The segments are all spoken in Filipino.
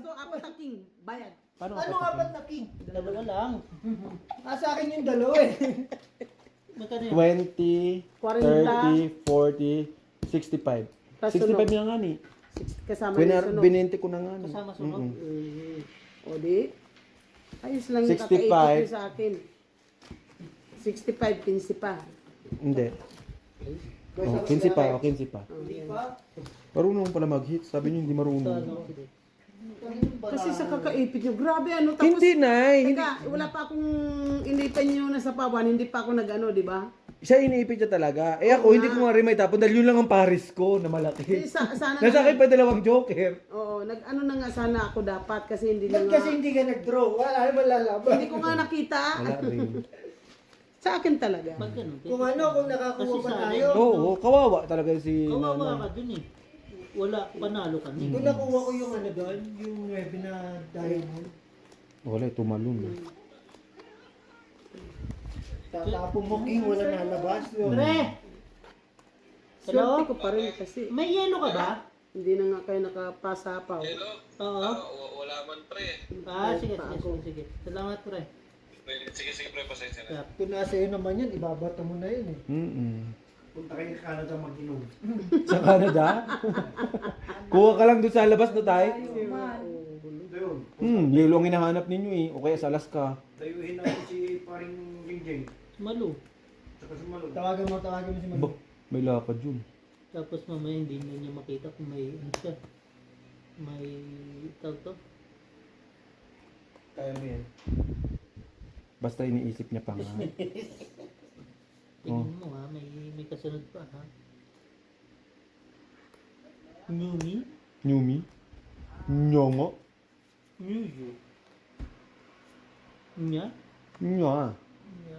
Gusto apat na king. Bayad. Paano Ano apat na king? Dalawa lang. Sa akin yung dalawa eh. Magkano yun? 20, 30, 40, 65. Tas 65 sunog. na nga ni. Kasama yung sunog. Binente ko na nga ni. Kasama sunog? Mm-mm. O di. Ayos lang yung 65. kakaipit niyo sa akin. 65, 15 pa. Hindi. Oh, 15 pa, oh, 15 pa. Hindi pa. Marunong pala mag-hit. Sabi niyo hindi marunong. Kasi sa kakaipit niyo, grabe ano. Tapos, Hindi na hindi. teka, wala pa akong inipan niyo na sa pawan, hindi pa ako nag-ano, di ba? Siya iniipit niya talaga. Eh ako, hindi ko nga rin may tapon dahil yun lang ang paris ko na Eh, malaki. sana Nasa akin pa dalawang joker. Oo, nag-ano na nga sana ako dapat kasi hindi na Ba't nga. kasi hindi ka nag-draw? Wala naman lalaban. Hindi ko nga nakita. Wala rin. Sa akin talaga. Pag ganun. Kung ano, kung nakakuha Kasi pa sa tayo. Oo, kawawa talaga si Kawawa Nanay. ka dun eh. Wala, panalo ka Kung niya. nakuha ko yung ano doon, yung 9 na diamond, Wala, tumalon. tatapon mo king, wala nalabas. Pre! Swerte Hello? ko pa rin kasi May yelo ka ba? hindi na nga kayo nakapasapaw. Oo. Wala man pre. Sige, sige. Salamat pre. Sige pre, pasensya na. Kung nasa iyo naman yan, ibabata mo na yun eh. Punta kayo sa Canada mag-inom. Sa Canada? Kuha ka lang doon sa labas na tayo. Doon. Yelo ang hinahanap ninyo eh. O kaya sa Alaska. Dayuhin natin si paring Ringjay. Malo. Tsaka si Malo. Tawagan mo si Manu. Bah, may lakad yun. Tapos mamaya hindi na niya makita kung may ano siya. May tawag to. Kaya mo yan. Basta iniisip niya pa nga. Tingnan mo ha, may kasunod pa ha. Nyumi? Nyumi? Nyongo? Nyuyo. Nya? Nya. Nya.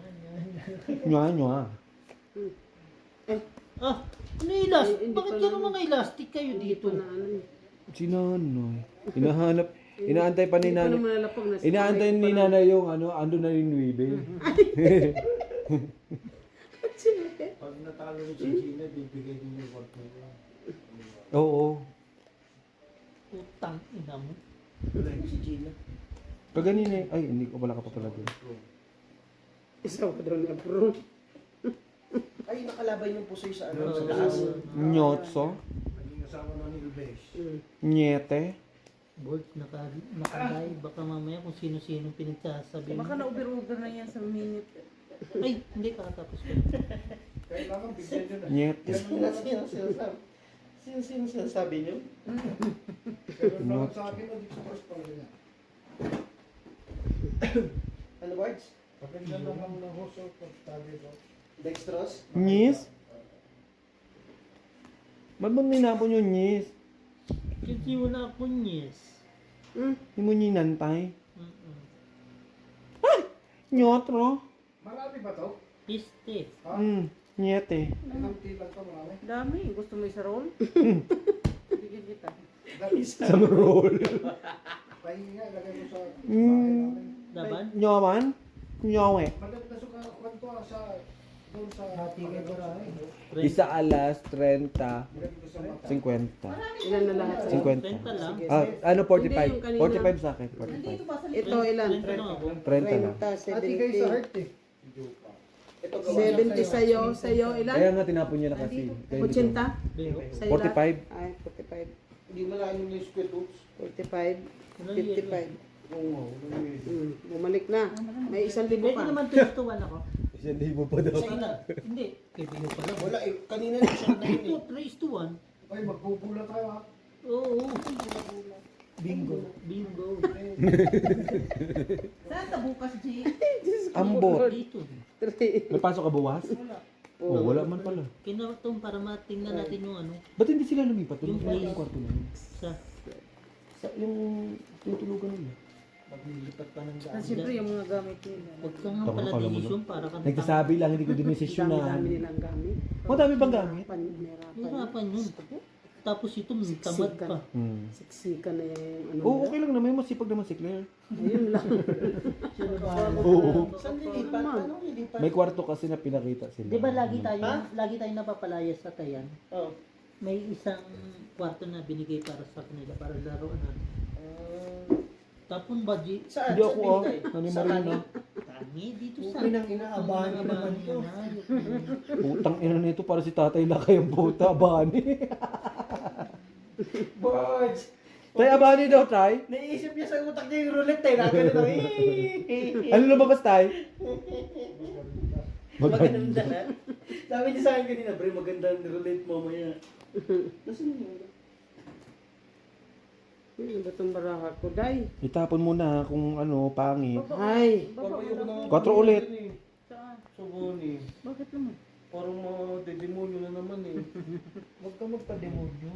Nya, nya. Ah, ano elastic? Hindi Bakit pa yan lang. mga elastic kayo Hindi dito? ko na ano eh. Si Nanay. Hinahanap. Inaantay pa ni Hindi ko na Nanay. malalapag na. Inaantay ni Nanay yung ano, ando na yung Nuibe. Pag natalo ni si Gina, bibigay din yung work mo. Oo. Putang ina mo. Wala yung si Gina. Pag ganun eh. Ay, hindi ko pala ka pa pala doon. Isa ko daw na bro. Ay, nakalaban yung pusoy sa ano, sa Oo. taas. Nyotso? Naging asawa na ni Lubesh. Nyete? Bolt, nakalay. Baka mamaya kung sino-sino pinagsasabi mo. Baka na-over-over na yan sa minute. Ay, hindi kakatapos ko. Kailangan bigyan nyo na. Nyete. Sino sinasabi niyo? Kailan lang sa akin o dito sa first part niya. Ano words? Pakinggan lang ang nahuso pag tabi ko. Dextrose? Nyis? Ba't mo ninapon yung nyis? Kasi wala akong yes. Hindi mo ninantay? Mm-mm. Nyotro? Marami ba to? Piste. Nyete. Ilang tilang to marami? Dami. Gusto mo isa roll? Bigyan kita. Isang roll. Pahinga, lagay mo sa bahay Mm. namin. Laban? Nyoman? Nyowe. Maganda sa kwanto sa doon sa Hati kay Baray. Isa alas 30, Maganda sa mata. 50. Ilan na lahat? 50. Renta lang. Ah, ano Hindi, yung 45? kanina. 45 sa akin, 45. Ito ilan? Renta lang ako. 30 lang. 30, Hati kayo sa 70. heart eh. Ito 70 sa'yo. Sa'yo ilan? Kaya nga tinapon niya na kasi. Kaya hindi ko- 80? Biro. Sa'yo 45. lahat? Ay, 45. Hindi mo lang yung square roots. 45. 55. Oo, Bumalik na. May 1,000 Pwede pa. naman 2 to 1 ako. 1,000 pa daw. Hindi. Pwede mo pala. Wala eh, kanina yung siya na yun eh. 3 to 1. Ay, magpupula tayo ha. Oo. Bingo. Bingo. Saan ka bukas, G? Ambot. Dito. 3. May pasok ka buwas? Oo, wala man pala. Kinatong para matingnan natin yung ano. Ba't hindi sila lumipat? Yung Yung place. kwarto na yun. Sa Yung tinutulugan nila. Maglilipat pa ng daan. Siyempre yung mga gamit nila. Huwag ka nga Tama, pala kala mo decision para ka Nagsasabi lang, hindi ko dinesisyon na. Dami nilang gamit. Madami bang gamit? Panirapan. Hirapan yun. Tapos ito, may tamad pa. Siksikan na yung ano Oo, nila. okay lang naman. Masipag naman si Claire. Ayun lang. Sino ba? Oo. Saan lilipat? Anong lilipat? May kwarto kasi na pinakita sila. Di ba lagi tayo napapalaya sa Tayan? Oh. May isang kwarto na binigay para sa kanila, para laruan natin. Tapon ba, G? Saan? Hindi ako ah. Bintay? Nani Sa Marina. Kami dito sa... Okay nang inaabahan ko naman ito. Putang ina nito para si Tatay Lakay ang puta, Abani. Boys! Tay, Abani daw, Tay. Naiisip niya sa utak niya yung roulette eh. Nakagano na. Ano lumabas, Tay? Maganda na. Sabi niya sa akin kanina, Bre, maganda ang roulette mamaya. Nasaan yun? Ano ba itong baraha ko, day? Itapon mo na kung ano, pangit. Ay, Papayo ko na. 4 ulit. Sa Bonnie. bakit naman? Parang mga dedemonyo na naman eh. Huwag ka magpa-demonyo.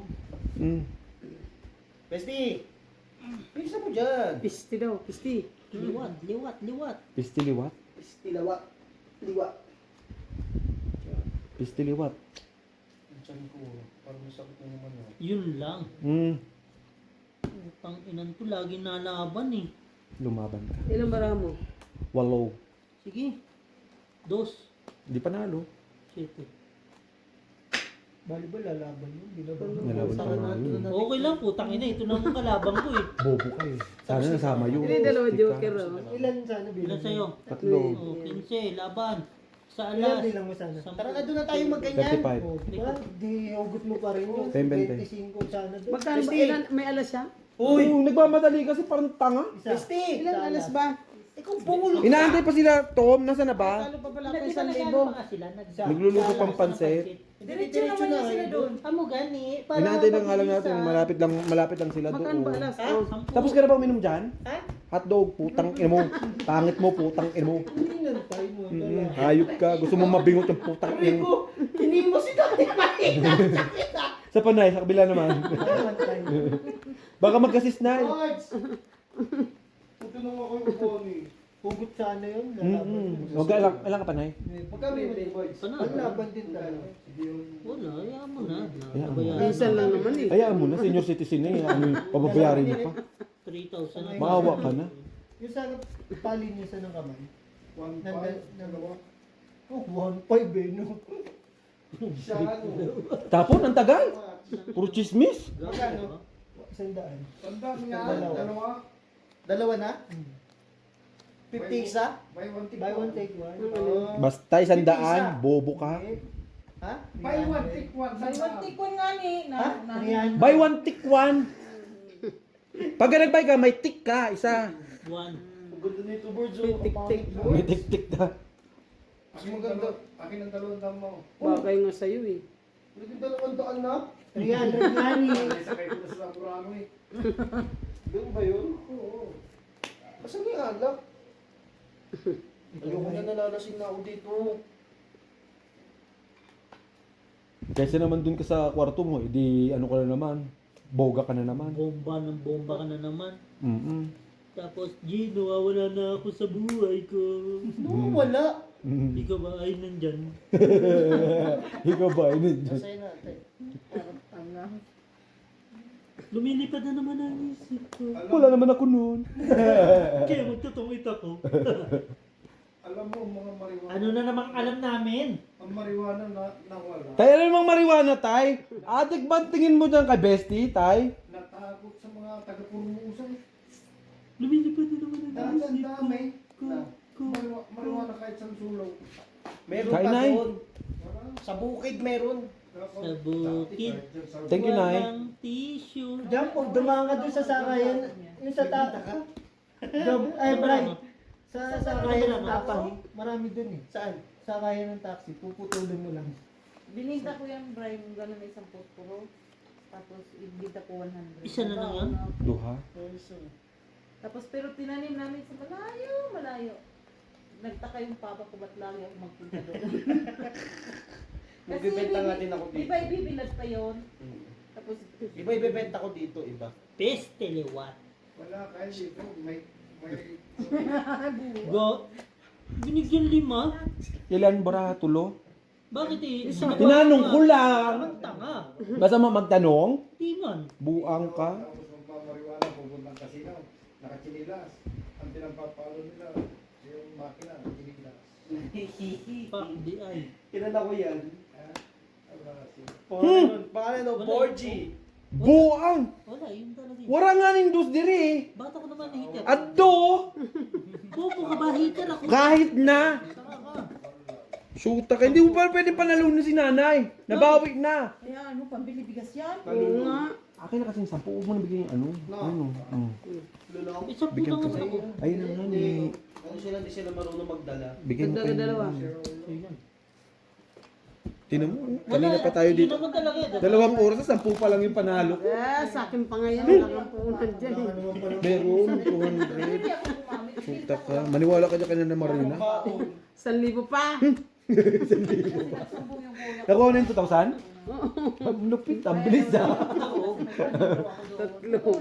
Mm. Besti! Pisa mo dyan. Pisti daw, pisti. Liwat, liwat, liwat. Pistiliwat? Besti, lawa. Liwa. Pistiliwat. Ang tiyan ko, parang masakit na naman oh. Yun lang. Mm. Utang inan to, lagi nalaban eh. Lumaban ka. Ilang baraha mo? 8. Sige. 2. Di panalo. 7. Bali ba lalaban yun? Binaban yun. Nalaban pa nga yun. Okay lang, putang ina. Ito naman kalabang ko eh. Bobo ka eh. Sana nasama yun. Hindi, dalawa Stick ka. joker, oh. Ilan sana Ilan bilang? sa'yo? 3. Oh, 15, laban. Sa Ilan alas. bilang mo sana? Tara na doon na tayo magganyan. 35. Oh, di ba? Di hugot mo pa rin yun. 20. 25 sana doon. Magkano ba? Pisti. Ilan? May alas siya? Uy! Nagmamadali kasi parang tanga. Isa. Besti! Ilang alas ba? Ikaw bungol ka! Inaantay pa sila, Tom. Nasaan na ba? Talo pa pala ako Hindi 1,000. sila. Nagluluto pang pansit. Diretso na sila doon. Amo gani. Inaantay lang nga lang natin. Malapit lang sila Magkano ba doon. alas? Ha? Oh. Tapos ka na ba uminom dyan? Ha? Hotdog, putang ina mo. Pangit mo, putang ina mo. Hindi nantay mo. Hayop ka. Gusto mo mabingot yung putang ina mo. Rico, hindi mo si Tatay Mahina. Sakit ah! Sa panay, sa kabila naman. Baka magkasis na. Boys! Putunong ako yung Bonnie. Hugot sana yun. Lalaban yun. Huwag ka ilang ka panay. Magkano yun din, boys? Panlaban din tayo. Wala, hayaan mo na. Hayaan mo. Nabayaran Minsan lang naman eh. Hayaan mo na, senior citizen eh. Ano yung pababayarin mo pa? 3,000 na. Maawa ka na. Yung sana palinisan ng kamay. 1.5. Dalawa. Oh, 1.5 eh, no? Siya ano? Tapon, ang tagal. Puro chismis. Magkano? 100. Tandaan niya. Dalawa. Dalawa. Dalawa na? 50 isa? Buy one, take one. Basta 100, bobo ka. Ha? Buy one, take one. Ha? 300. Buy one, tick one. Pag nag-buy ka, may tick ka, isa. 1. Ang ganda nito, birds. Tik-tik. May tick-tick ka. Mas maganda. Akin ang 200 mo. Bagay nga sa'yo eh. Naging 200 na? 300 money. Sakay ko na sa Zambrano eh. Doon ba yun? Oo. Asan yung alak? Ayoko na nalalasing na ako dito. Kaysa naman dun ka sa kwarto mo, edi ano ka na naman. Boga ka na naman. Bomba ng bomba ka na naman. Mm-mm. Tapos, G, nawawala na ako sa buhay ko. No, wala. Mm. Ikaw ba ay nandyan? Ikaw ba? Ano yun? Masaya natin. Lumilipad na naman ang isip ko. Wala naman ako noon. Kaya magtutungit ako. Alam mo, mga marijuana. Ano na namang alam namin? Ang marijuana na nawala. Tayo na namang mariwana, tay. Atik ba tingin mo dyan kay Bestie, tay? Natakot sa mga taga-purumusan. Lumilipad na naman ang Dahil ang isip dami. ko. Marijuana kahit sa sulong. Meron Kain, pa Nay. doon. Sa bukid meron. Sa bukid. Thank you, Nay. Walang tissue. Diyan po, dumaan ka doon sa sakayan. Yung sa ay, Bray. Sa sakayan ng tapang. Marami doon eh. Saan? Sakayan ng taxi, puputulin mo lang. Bininta ko yung Brian, gano'n na isang posporo. Tapos, ibinta ko 100. Isa na lang yan? Duha. Tapos, pero tinanim namin sa malayo, malayo. Nagtaka yung papa ko, ba't lagi ako magpunta doon? Magbibenta nga din ako Di dito. ba ibibilad pa yun? Tapos, Iba ibebenta ko dito, iba. Peste liwat. Wala kayo dito, may Go. Binigyan 5. Ilan bara tulo? Bakit eh? Tinanong ko lang. Ang tanga. Masama magtanong? Di man. Buang ka. tapos magmamariwana, pupuntang kasino, nakachinilas. Ang pinampapalo nila, yung makina, chinilas. Pa, di ay. Kilala ko yan. Wala siya. Pangalan nun, 4G. Buang! Wala, yun talaga yun. Wala nga ning dos diri. Bata ko naman hitter. Addo! Bobo ka ba, hitter ako? Kahit na! Saka ka. Shoota ka, hindi mo pa pwede panalunan si nanay. Nabawi na. Kaya ano, pambili bigas yan? Oo nga. Akin na kasing 10, huwag mo na bigyan yung ano. Ano? Lulong. Isang Bigyan putang ko ako. Ayun na nga ni. Ano sila, hindi sila marunong magdala. Bigyan mo kayo. Dalawa. Ayan. Tinan mo, kanina pa tayo Yun dito. naman talaga. 2 oras, 10 pa lang yung panalo ko. Sa akin pa ngayon, wala kang puhunan dyan eh. Meron, 200. Hindi ako gumamit. Shoota ka. Maniwala ka dyan kanina na Marina. 1,000 pa. Sinasumbong yung kuya. Nakuha na yung 2,000? Ang lupit, ang bilis ah. Tatlo.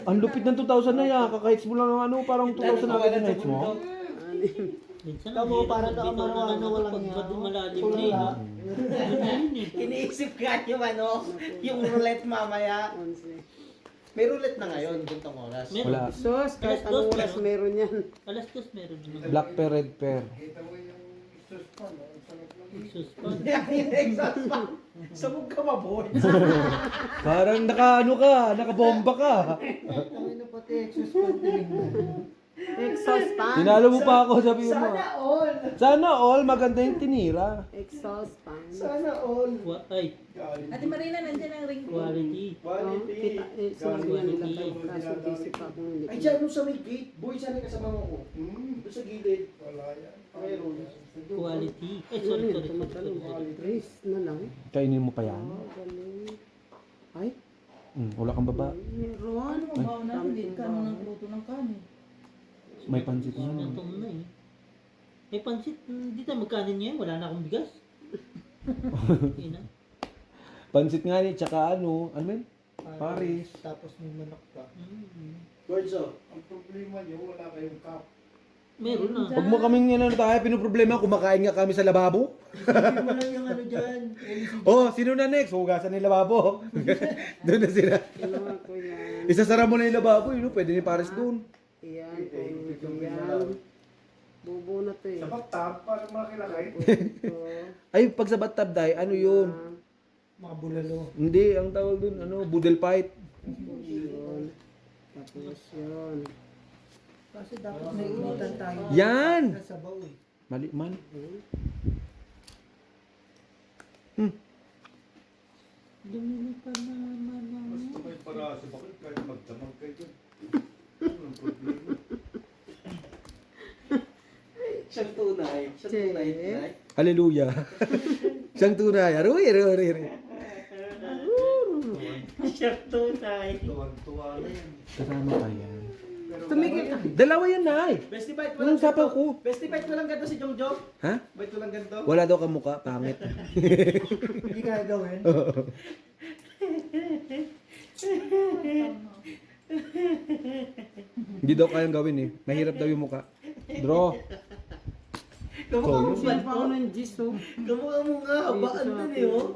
Ang lupit ng 2,000 na yan. Kakahits mo lang ng ano, parang 2,000 na agad yung hits mo. Minsan, Tamo, parang bitaw na nakamaruan ano na walang pag yan. madung malalim na eh. no? Iniisip ka yung ano, yung roulette mamaya. 11. May roulette na ngayon, gantong oras. Meron. Wala. Sos, kahit anong oras meron yan. Alas 2 meron naman. Black pair, red pair. Suspend. Exhaust pa. Sabog ka ba, boy? Parang naka ano ka, nakabomba ka. Ang ina pati, exhaust din. Exhaust fan. Tinalo mo pa ako, sabi mo. Sana all. Sana all, maganda yung tinira. Exhaust fan. Sana all. Ay, Ate Marina, nandiyan ang ring ko. quality. Quality. Sinabi nga nila kayo, kaso busy pa akong hindi. Ay, dyan, nung sa may gate. Boy, sana kasama mo ko. Doon sa gilid. Wala yan. Mayroon. Quality. Ay, Ano sorry, yun, sorry. tumatalong. Trace na lang. Kainin mo pa yan? Galing. Ay, Wala kang baba. meron. Ano ba na? Hindi ka nung nagluto ng kanin. May pansit na. Ito na eh. May pansit, hindi tayo magkanin ngayon. Wala na akong bigas. Ina. Pansit nga ni, tsaka ano yun? Paris. Tapos may manok pa. Gordzo. Meron na. Huwag mo kaming ano tayo, pinoproblema, kumakain nga kami sa lababo. Sabi mo lang yung ano dyan. Oh, sino na next? Hugasan ng lababo. Doon na sila. Ginawa ko yan. Isasara mo na yung lababo, yun, pwede ni Paris doon. Yan, kunin ko yan. Bubo na to eh. Sa bathtub, para makilakay. Ito. Ay, pag sa bathtub dahil, ano yun? Mga bulalo. Hindi, ang tawag doon, ano, budel fight. Yun. Tapos yun. Kasi dapat may initan tayo. Yan! Sa sabaw eh. Mali man. Dumili pa naman ako. May para sa bakit kahit magdamag kayo. Siyang tunay. Siyang tunay. tunay. Hallelujah. Siyang tunay. Aroy, aroy, aroy, aroy. Siyang tunay. Tuwang-tuwa na yan. Kasama pa yan. Tumigil ka. Dalawa yan, Nay. Bestie bite Walang sapaw ko. Bestie bite ko lang ganito si Jongjong. Ha? Bite ko lang ganito. Wala daw kang mukha, pangit. Hindi kaya gawin. Hindi daw kayang gawin eh. Mahirap daw yung mukha. Draw. Kamukha mo Siya pa ako ng G's oh. Kamukha mo nga. Habaan din eh oh.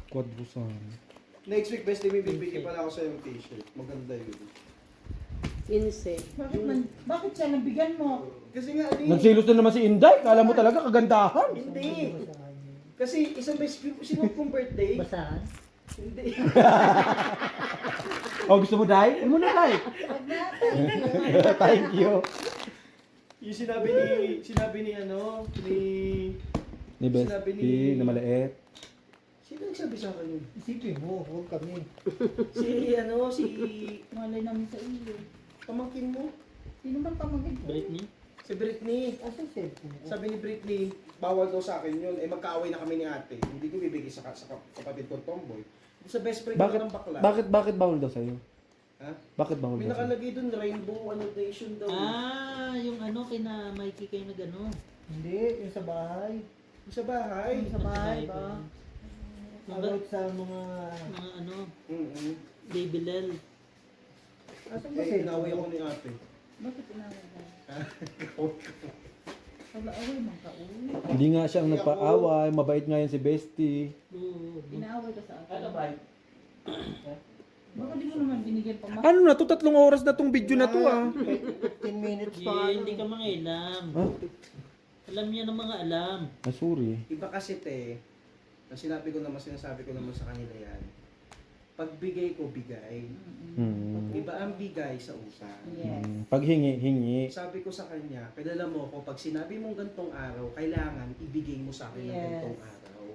Quadrusan. Next week, Bestie, may bibigyan pala ako sa yung t-shirt. Maganda yun. Insect. Bakit siya nabigyan mo? Kasi nga, ano Nagsilos na naman si Inday. Kala mo talaga kagandahan. Hindi. Kasi isang beses, sino kong birthday? Basahan? Hindi. Oh, gusto mo, Day? Ano mo na, Day? Thank you. Yung sinabi ni ano, Ni Bestie na maliit. sino nagsabi sa akin yun? Isipin mo, huwag kami. Si Malay namin sa iyo. pamangkin mo. Sino bang pamagin ko? Britney? Si Britney. Asa yung cellphone ko? Sabi ni Britney, bawal daw sa akin yun. Eh magkaaway na kami ni ate. Hindi ko bibigay sa kapatid kong tomboy. Sa best friend ko ng bakla. Bakit bawal daw sa'yo? Ha? Bakit bawal May daw sa'yo? nakalagay dun, rainbow annotation daw. Yung ano, kina Mikey kayo nag ano. Hindi, yung sa bahay. Sa bahay. Yung sa bahay ba? About sa mga... Mga ano, Mm-hmm. baby lel. Asa ba Eh, cellphone inaway ko? ako ni ate. Bakit inaway ka? Pag-away man ka, uy. Hindi nga siya ang nagpa-away. Mabait nga yan si Bestie. Oo. Inaaway ka sa akin. Baka di mo naman binigyan pang Ano na to? 3 oras na tong video na to ah. 15 minutes pa. Hindi ka mga ilam. Ah, Alam niya ng mga alam. ah, sorry. Iba kasi te, na sinasabi ko naman sa kanila yan. Pagbigay ko, bigay. Hmm. Iba ang bigay sa utang. Yes. Pag hingi. Sabi ko sa kanya, kilala mo ko, pag sinabi mong gantong araw, kailangan ibigay mo sa akin ng Yes. gantong araw.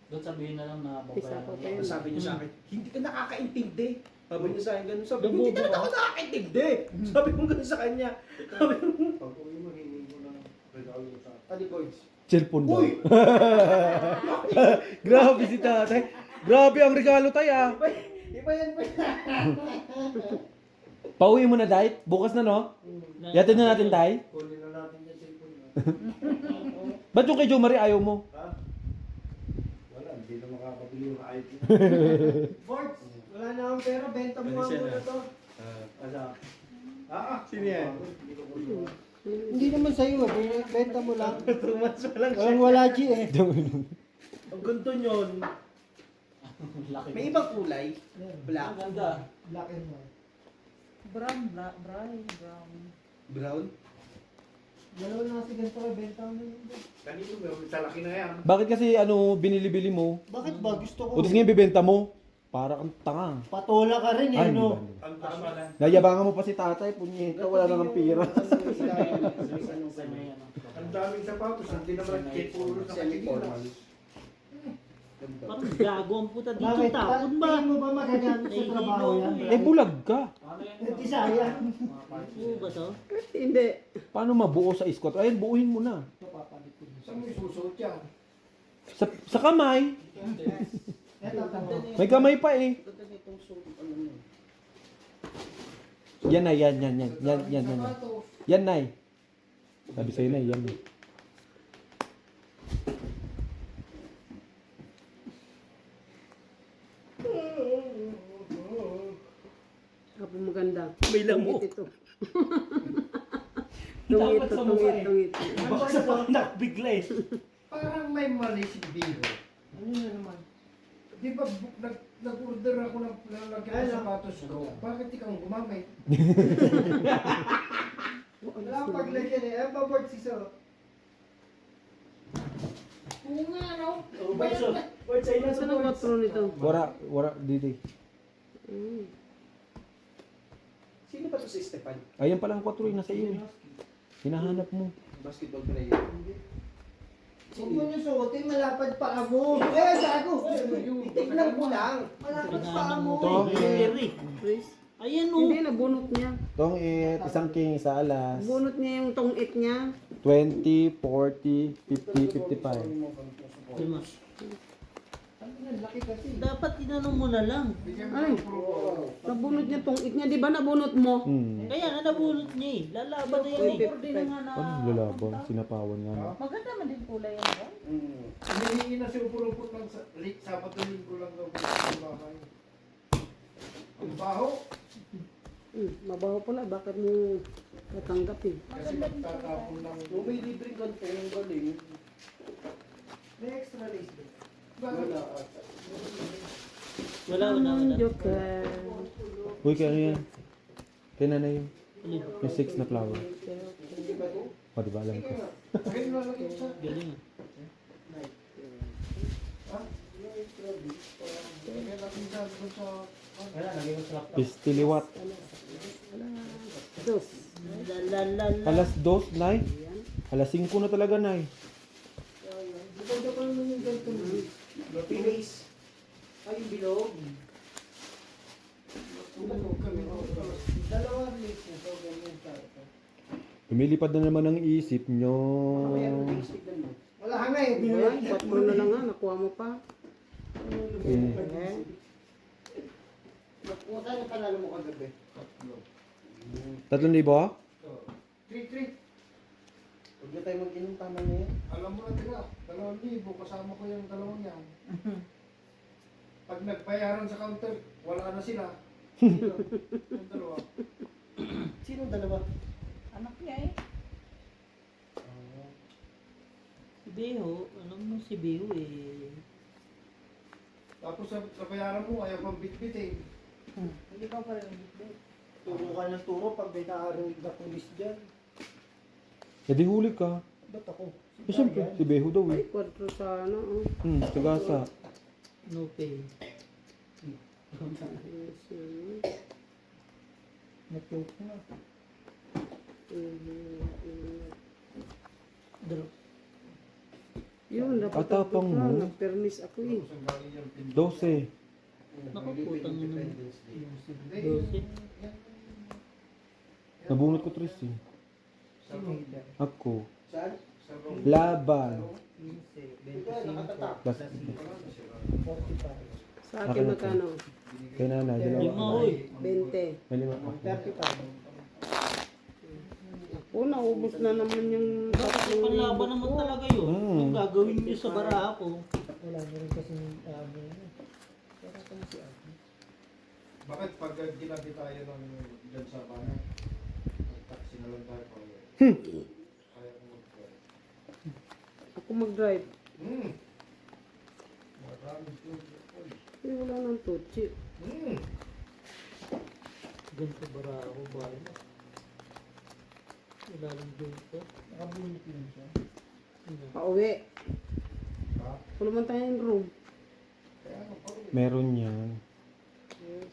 Doon sabihin na lang na Isa ko babayaran. kayo. Sabi niya sa akin, hindi ka nakakaintindi. Sabi niya sa akin ganun. Sabi ko, Nabubo hindi ka ka? ako nakakaintindi. Sabi ko ganun sa kanya. Sabi ko, Pag uwi mo, hingin ko ng regalo sa Tali Boys. Cellphone daw. Uy! Grabe si tatay. Grabe ang regalo tay ah. Iba yan ba? Pauwi mo na tay. Bukas na no? Yatid na natin tay. kunin na natin yung cellphone mo. Ba't yung kay Jo Marie ayaw mo? Ha? Wala, hindi na makakabili yung iPhone. Fords, wala na akong pera, benta mo Ano nga siya muna na? to. Asa? Sino yan? Hindi ko kunin. Hindi naman sa'yo, benta mo lang. 2 months pa lang siya. Walang wala, G eh. Ang ganto nyon. Laki. May ibang kulay. Ang Black. ganda. Black and white. Brown. Brown. Dalawa na kasi ganito, benta mo yun. Kanino mo, sa laki na yan. Bakit kasi ano binili-bili mo? Bakit ba? Gusto ko. O tapos ngayon bibenta mo? Para kang tanga. Patola ka rin eh, Ay, hindi ba? no? hindi ba? Ang tama lang. Nayabangan mo pa si tatay, punyeta, wala na ng pira. Ang daming sapatos, hindi naman kay puro sa Semi-formal. Parang gago ang puta dito. Bakit? Tapon ba? Tingin mo ba magagamit sa trabaho yan? Eh bulag ka. Eh, di sayang. Oo ba to? Hindi. Paano mabuo sa squat? Ayun, buuhin mo na. Saan mo isusuot yan? Sa kamay. Eto, tama. May kamay pa eh. Ganda nitong suit. Ano yun? Yan na, yan. Yan na. Sabi sa'yo na, yan. Kapo maganda. May lamok. Tungit ito. Tungit. Bakit ako Nakbigla eh. Parang may mali si Biro. Ano na naman? Di ba nag-order ako ng lalagyan ng sapatos ko? Bakit ikaw gumamit? Wala akong paglagyan eh. Ano ba board siso? Oo nga, no? Board sa'yo na Saan ang patron nito? Wala, dito eh. Mm. Sino ba to si Stefan? Ayan pala ang 4 nasa iyo eh. Hinahanap mo. Basketball player. Huwag mo nyo suotin, malapad pa ako. Eh, gago! Tignan ko lang. Malapad pa Pinahanap mo ako. ko. Okay. Jerry. Chris? Ayan o. Hindi, nabunot niya. Tong isang king, isa alas. Bunot niya yung tungit niya. 20, 40, 50, 55. Diba? Ang laki kasi. Dapat tinanong mo na lang. Ay, nabunot niya tungit niya. Di ba nabunot mo? Kaya nga nabulot niya eh. Lalaban na yan eh. Order na nga na. Ano lalaban? Sinapawan nga na. Maganda man din kulay yan. Boy. Hinihingi na si Upurupot lang sa Sabado Linggo lang daw sa bahay. Ang baho. Mabaho pala. Bakit mo natanggapin? Kasi magtatapon lang. Kung may libreng ganito, yung galing. May extra lace din. Wala. Wala. Joker. Uy, kaya ano yan? Kaya nanay yun. Alin? Yung 6 na flower. Hindi ba to? O, diba alam ko. Ayun na lang isa. Galing ah. Kaya natin sa Wala, lagay mo sa laptop. Pistiliwat. Dos. La. Alas 2, nay. Alas 5 na talaga, nay. Maganda pa naman yung ganito mo. Pinis. Ay, yung bilog. Dalawa lace na to, ganyan tayo. Lumilipad na naman ang isip nyo. Mayroon yung tignan mo. Wala ka nga eh. Ayan, 4 na lang nga. Nakuha mo pa. Eh. Magpunta na panalo mo kagabi. 3,000? 3-3. Huwag na tayo mag-inom, tama na yan. Alam mo na tira, 2,000, kasama ko yung dalawang yan. Pag nagbayaran sa counter, wala na sila. Sino? Yung dalawa. Sino dalawa? Anak niya eh. Si Beho, ano mo si Beho eh. Tapos sa bayaran mo, ayaw pang bitbitin. Hindi ka pa rin nag-big. Turo ka ng turo pag may nakarinig na pulis dyan. Eh di huli ka. Ba't ako? Eh siyempre, si Beho daw eh. Ay, 4 sa ano. Oh. Sa gasa. No pay. Na-choke na. Dalo. Yun, dapat Atapang ang mo. nag-permis ako eh. Saan galing yung pin- 12. Naku, putang ina. Independence Day. Hindi, Dosi. Nabunot ko 3 eh. Sa room. Ako. Saan? Sa room. Laban. 15, Ikaw, nakatatak. Plus, 45. Sa akin magkano? kay nanay, Lima, dalawa. oy. 20. May lima ako. 35. O, naubos na naman yung Bakit panlaban naman talaga yun? Yung gagawin niyo sa Barako. Wala na rin kasi Pero ako na si Ate. Bakit pag ginabi tayo ng dyan sa banan, taxi na lang tayo pa. Kaya ko mag-drive. Ako mag-drive. Maraming tubig. Eh, wala nang tutsi. Ganito Barako ba? Wala lang dito. Nakabunot yun siya. Pauwi. Ha? Wala man tayong room. Kaya ano pa rin. Meron yan. Yes.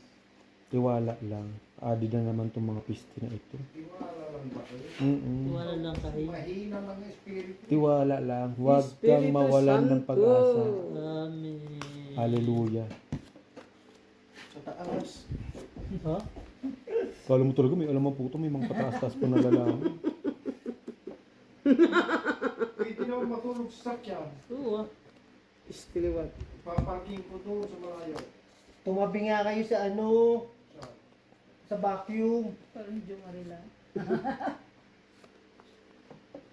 Tiwala lang. Adi na naman itong mga piste na ito. Tiwala lang ba kayo? Tiwala lang kahit. Mahina lang ang espiritu. Tiwala lang. Huwag kang Espiritu mawalan ng Santo. pag-asa. Amen. Hallelujah. Sa taas. Ha? Kala mo talaga may alam ang puto, may mga pataas-taas pa nalalaman. Pwede naman matulog sa sakyan. Oo ah. Istiliwat. Paparking ko doon sa malayo. Tumabi nga kayo sa Sa sa vacuum. Parang Jumarila.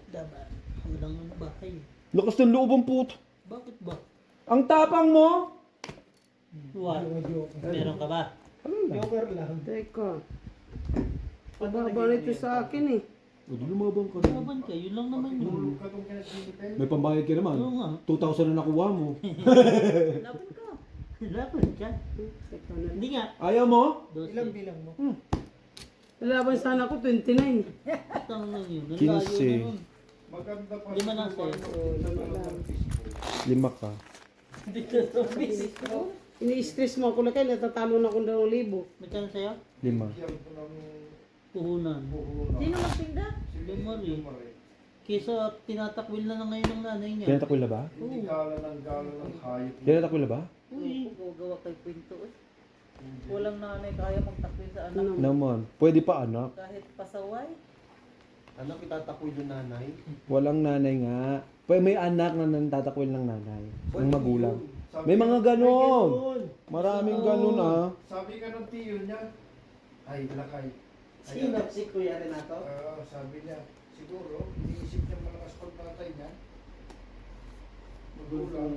Daba. Walang bahay. Lakas ng loob ang puto. Bakit ba? Ang tapang mo! What? Meron ka ba? Joker lang. Teka. Pababa nito sa akin eh. O, di lumabang ka na. Laban ka, yun lang naman yun. tulog ka doon kaya Jennifer. May pambayad ka naman. Oo nga. 2,000 na nakuha mo. Laban ka. Laban ka. Teka na. Hindi nga. Ayaw mo? Ilang bilang mo? Laban sana ako 29. Tang lang yun. Ang 15. layo na nun. Maganda pa Lima lang siguro sa'yo. ano, sa loob ng Facebook. 5 ka. Dito sa Facebook. Ini-stress mo ako na kayo, natatalo na akong 2,000. Magkano sa'yo? 5. Yan ko ng Puhunan. buhunan. Sino magtinda? Si Lumari. Lumari. Kesa tinatakwil na lang ngayon ng nanay niya. Tinatakwil na ba? Hindi gala ng hayop. Tinatakwil na ba? Uy. Gagawa kay kwento eh. Walang nanay kaya magtakwil sa anak. Naman. Pwede pa anak. Kahit pasaway. Anak, itatakoy yung nanay. Walang nanay nga. Pwede may anak na nantatakwil ng nanay. Ng magulang. Sabi May mga ganon. Ayun. Maraming ganon ah. Sabi ka ng tiyo niya, ay lakay. Sino? Si Kuya Renato? Sabi niya, siguro, iniisip niya malakas pagtatay niya. Magulang.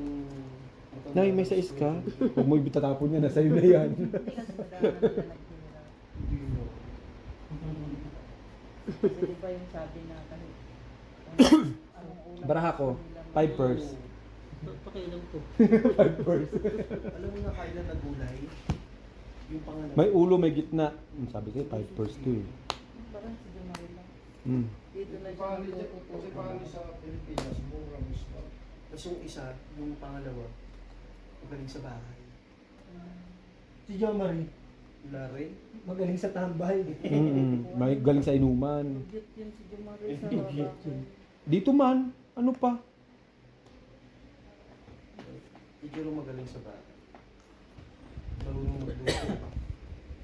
Nay, may sais ka? Huwag mo ibitatapon niya, nasa iyo na yan. Hindi kasi madama nila nagtinda. Hindi mo. Kasi di ba yung sabi na kahit anong ulam Baraha ko, nilang- 5 purse. Pakialam ko. 5 purse. Alam mo na kailan na gulay? Yung pangalan. May ulo, may gitna. Sabi ko, 5 purse to eh. Parang si Jumarila. Dito na siya Pali kasi nagtututo. pali sa Pilipinas, murang isla. Tapos yung isa, yung pangalawa, magaling sa bahay. Si Jo Marie. Wala rin. Magaling sa tambay. May galing sa inuman. Dugyot yun si Jumarila sa babae. Dito man, ano pa? Siguro magaling sa bahay. Marunong magluto.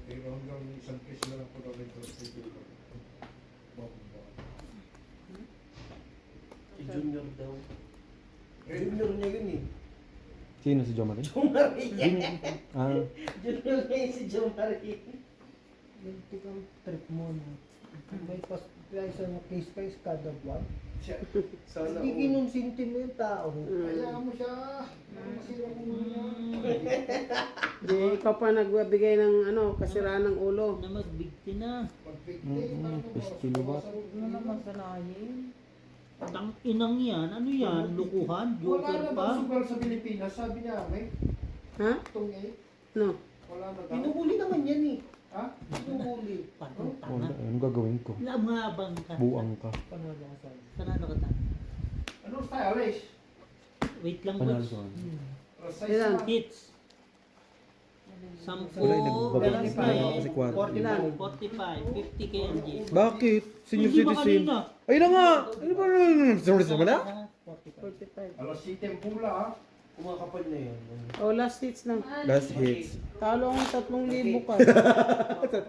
Pero hanggang isang piso na lang po kami ito. Si Junior daw. Junior niya yun eh. Sino si Jo Marie? Ah, Junior niya yun si Joe Marie. Ganti kang trip mo na. May isang case kada buwan. Sana Hindi kinonsinti mo yung tao. Kaya mo siya. Masira mo niya. Di, ikaw pa nagbibigay ng ano, kasiraan ng ulo. Na magbigti na. Mag-victim. Pistiliwat. Ano naman sanayin? Tang inang yan. Ano yan? Lukuhan? Wala Joker na pa? ba sugal sa Pilipinas? Sabi niya, may Ha? itong No. wala na daw. Pinuhuli naman yan eh. Ha? Pinuhuli. Patong oh, tanga. ano gagawin ko? Lamabang ka. Buang ka. Pangalasan. Panalo ka tanga. Ano stylish? Wait lang Panalo boss. ka. Size Ilan? na. Hits. Sampo, Wala yung nagbababa. Wednesday, Ayaw kasi 4. 45, 50 kay MG. Bakit? Senior Hindi ba citizen. kanina? Ay na nga! Ano ba na? 45. Alas 7 ang pula ha. Kumakapal na yun. Oh, last hits na. Last hits. Talo ang 3,000 ka.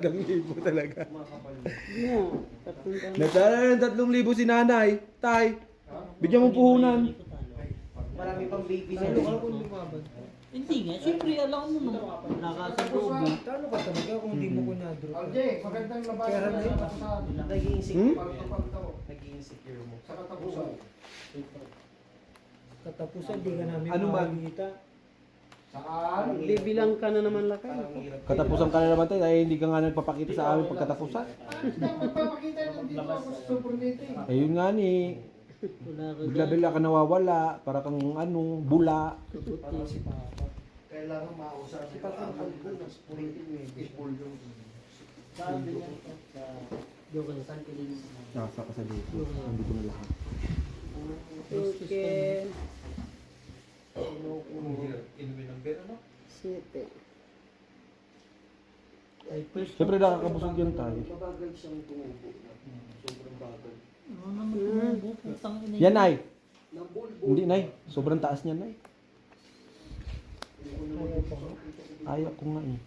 3,000 talaga. Kumakapal na. Hindi mo. 3,000. Nagtala ng 3,000 si nanay. Tay, bigyan mo puhunan. Marami pang baby sa Hindi nga, siyempre alam mo nung nakasabog. Talo ka talaga kung hindi mo kunyadro. Alje, magandang labasan sa katapusan. Naging insecure. Pagtapagtaw. Naging insecure mo. Sa katapusan. Katapusan, di ka namin Ano ba? makikita. Saan? Bibilang ka na naman lakay. Parang hirap. Katapusan ka na naman tayo, dahil hindi ka nga nagpapakita sa amin pagkatapusan. Hindi ako magpapakita nung dito ako sa super dito eh. Ayun nga ni, Wala ka bigla-bigla ka nawawala, para kang ano, bula. Parang si Papa. Kailangan mausap. Si Papa ang albo ng spuritin mo eh. Isbol yung... Nasa ka sa dito, nandito na lahat. Okay. Inumin ng beer, ano? City. Ay, first. Siyempre nakakabusog yan tayo. Mabagal siyang tumubo. Sobrang bagal. Ano naman tumubo? Putang ina. Yan ay, Nang bulbo. hindi nay, sobrang taas niyan nay. Ayaw ko nga eh.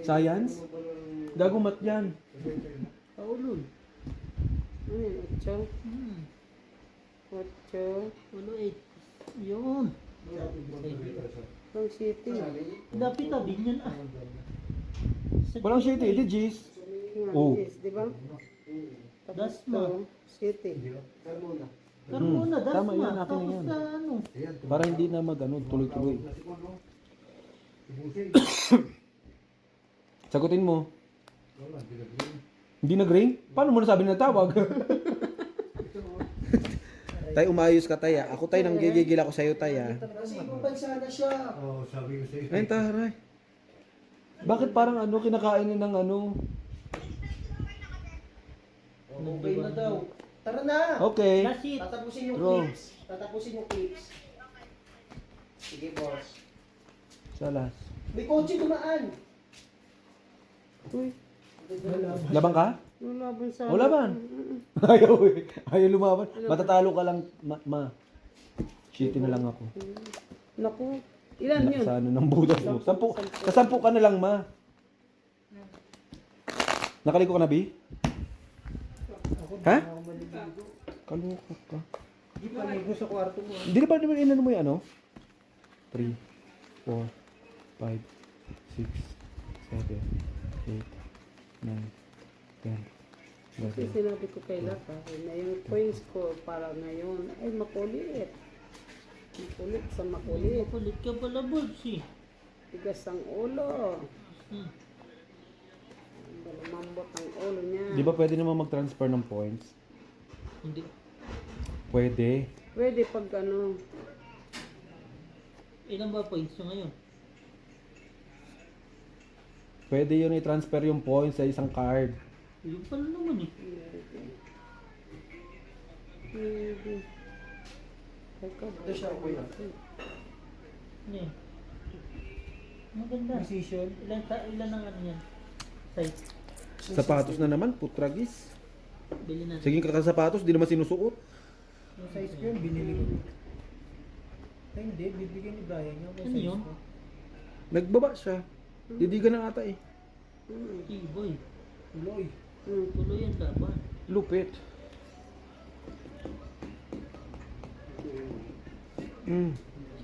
Science? Gagumat yan. Paulun. Ano yun? 8? Hmm. 8. Walo 8. Yun. Pang City. Dapat tabi niyan ah. Walang shit eh, G's. Yan, Oh. yes, di ba? Dasma. Ito, City. Carmona. Carmona, dasma. Tama yan, akin Tapos yan. sa ano. Para hindi na tuloy-tuloy. Sagutin mo. Hindi nag-ring? Paano mo nasabi na tawag? Tay, umayos ka tay ah. Ako tay, nang gigigil ako sa'yo tay ah. Kasi ibang bansa na siya. Oo, sabi ko sa'yo. Ayun taray. Bakit parang ano, kinakain niya ng ano? Okay na daw. Tara na! Okay. Last hit. Tatapusin yung Bro. clips. Tatapusin yung clips. Sige, boss. Salas. May kotse dumaan. Uy, Laban ka? lulaban sa... O laban? Ayaw eh. Ayaw lumaban. Matatalo ka lang, Shitty na lang ako. Naku, ilan yun? Sa ano ng budas mo. Kasampu ka na lang, ma. Nakaligo ka na, Bi? Ha? Kaloko ka. Di pa ligo sa kwarto mo. Hindi na ba naman inano mo yung ano? 3, 4, 5, 6, 7, 8, 9, 10, Kasi 11. sinabi ko kay Laka na yung coins ko para ngayon ay makulit. Makulit sa makulit. Kulit ka pala, Bolsi. Tigas ang ulo. Hmm. Lumambot ang ulo niya. Di ba pwede naman mag-transfer ng points? Hindi. Pwede. Pwede pag ano, Ilan ba points nyo ngayon? Pwede yun i-transfer yung points sa isang card. Yung pala naman eh. pwede. Teka, Ito siya, okay lang. Ano yan? Maganda. Decision. Ilan ang ano yan? Size. Sapatos na naman, putragis. Bili natin. Sige kakasapatos, di naman sinusuot. Yung size ko yun, binili ko. Ay, hindi, bibigyan ni Brian yung Ano size yun? ko. Nagbaba siya. Didigan na ata eh. T-boy. Tuloy. Tuloy yan laban. Lupit.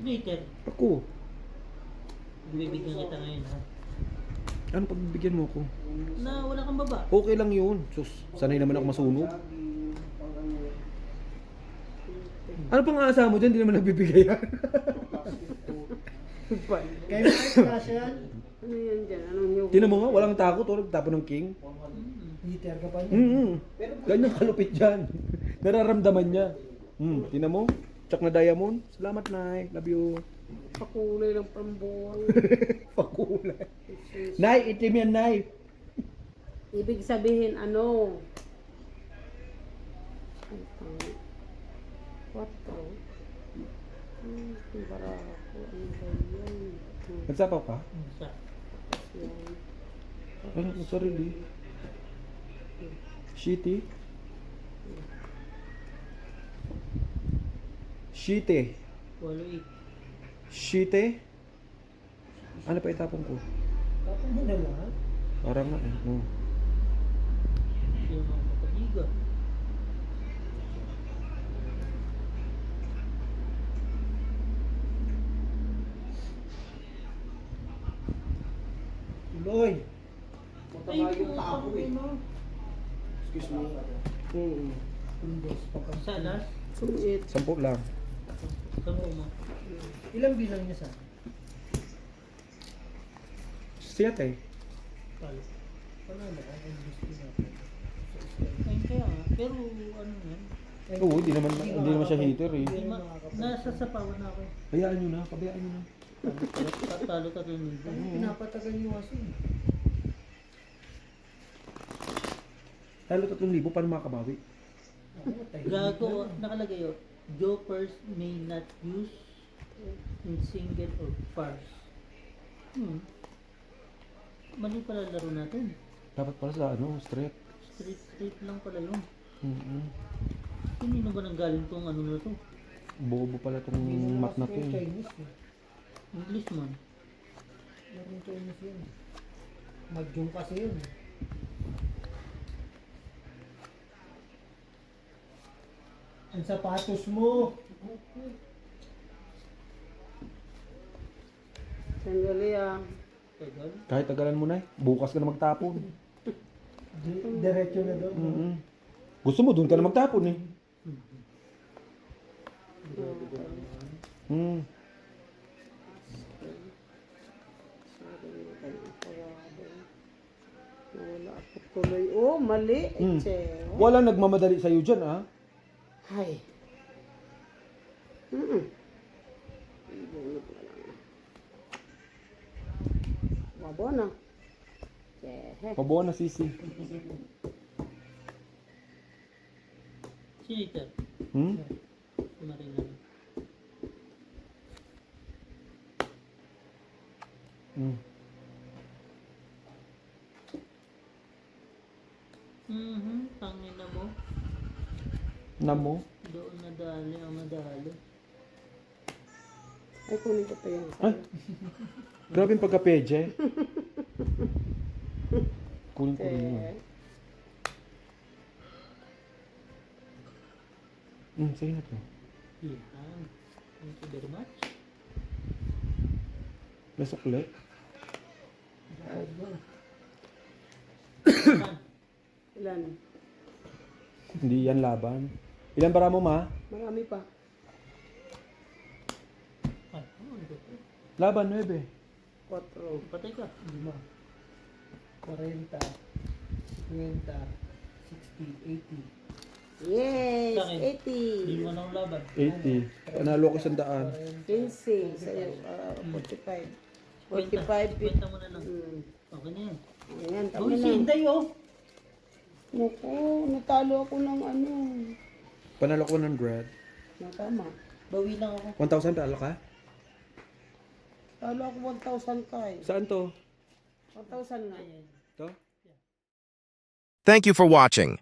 Later. Ako. Bibigyan kita ngayon ha. Ano pagbibigyan mo ko? Na wala kang baba. Okay lang yun. Sus, sanay naman ako masunog. Ano pang aasa mo dyan? Di naman nagbibigay yan. Kaya may kasi yan. ano yan dyan? Anong yung... Tinan mo nga, walang takot. O, nagtapo ng king. Heater ka pa niya. Ganyan kalupit dyan. Nararamdaman niya. Tinan mo? Chuck na diamond. Salamat, Nay. Love you. Pakulay ng pambuwang. Pakulay. Nay, itim yan, Nay. Ibig sabihin, ano? What to? Barako. Ano ba yan? Nagsapaw ka? Sa Yan. Ano, ang sarili. Shitty. Shite. 8. Shite. Ano pa itapon ko? Tapos mo na lahat. Parang nga eh. No. Yung mga kapaliga. Tuloy. Mataba yung tabo eh. Excuse me. Tundos pa ka. Salas. 2-8. 10 lang. Sa mo. Ilang bilang niya sa? Siyete. Palo. Panalo ka. Ang gusto natin. Ayun kaya nga. Pero ano yan. Oo, hindi naman siya hater eh. Di ma- nasa sapawan na ako. Hayaan nyo na, pabayaan nyo na. Talo 3,000. Pinapatagal yung aso. Talo 3,000, paano makabawi? Gago, nakalagay yun. Jokers may not use in single or pairs. Mali pala laro natin. Dapat pala sa ano, straight. Straight lang pala yun. Mm-hmm. Hindi ba nang galing tong ano na to? Bobo pala tong mat na to eh. Chinese eh. English man. Meron Chinese yun. Magyong kasi yun. Ang sapatos mo. Sandali Tagal. Kahit tagalan mo na eh. Bukas ka na magtapon. Diretso na doon. Mm-hmm. Gusto mo, doon ka na magtapon eh. Hmm. Wala ako tuloy. Oh, mali. Che. Walang nagmamadali sa'yo dyan ah. Hay. Ibunot na lang. Wabo na. Che. Pabuha na sisi. Siniter. Hmm? Marina. Hmm. Tangin na mo. Namo? Doon nadali ang nadali. Ay, kunin ko pa yan. Ay. Grabe yung pagka-peje. Kunin ko rin yun. Sige na to. Yan. Thank you very much. May sukle. Ilan? Hindi yan laban. Ilan bara mo ma? Marami pa. Ay, ano ito? Laban 9. 4. Patay ka. 5, 40, 50, 60, 80. Yes! Sa akin. 80. Hindi mo na akong laban. 80. Panalo ko 100. 15. Sa'yo. 45. 45. Kwenta mo na lang. Okay na yan. Ayan, tama Uy, si na. Inday oh. Naku, natalo ako ng ano. Panalo ko 100. Tama. Bawi lang ako. 1,000 talo ka? Talo ako 1,000 ka eh. Saan to? 1,000 nga. To? Thank you for watching.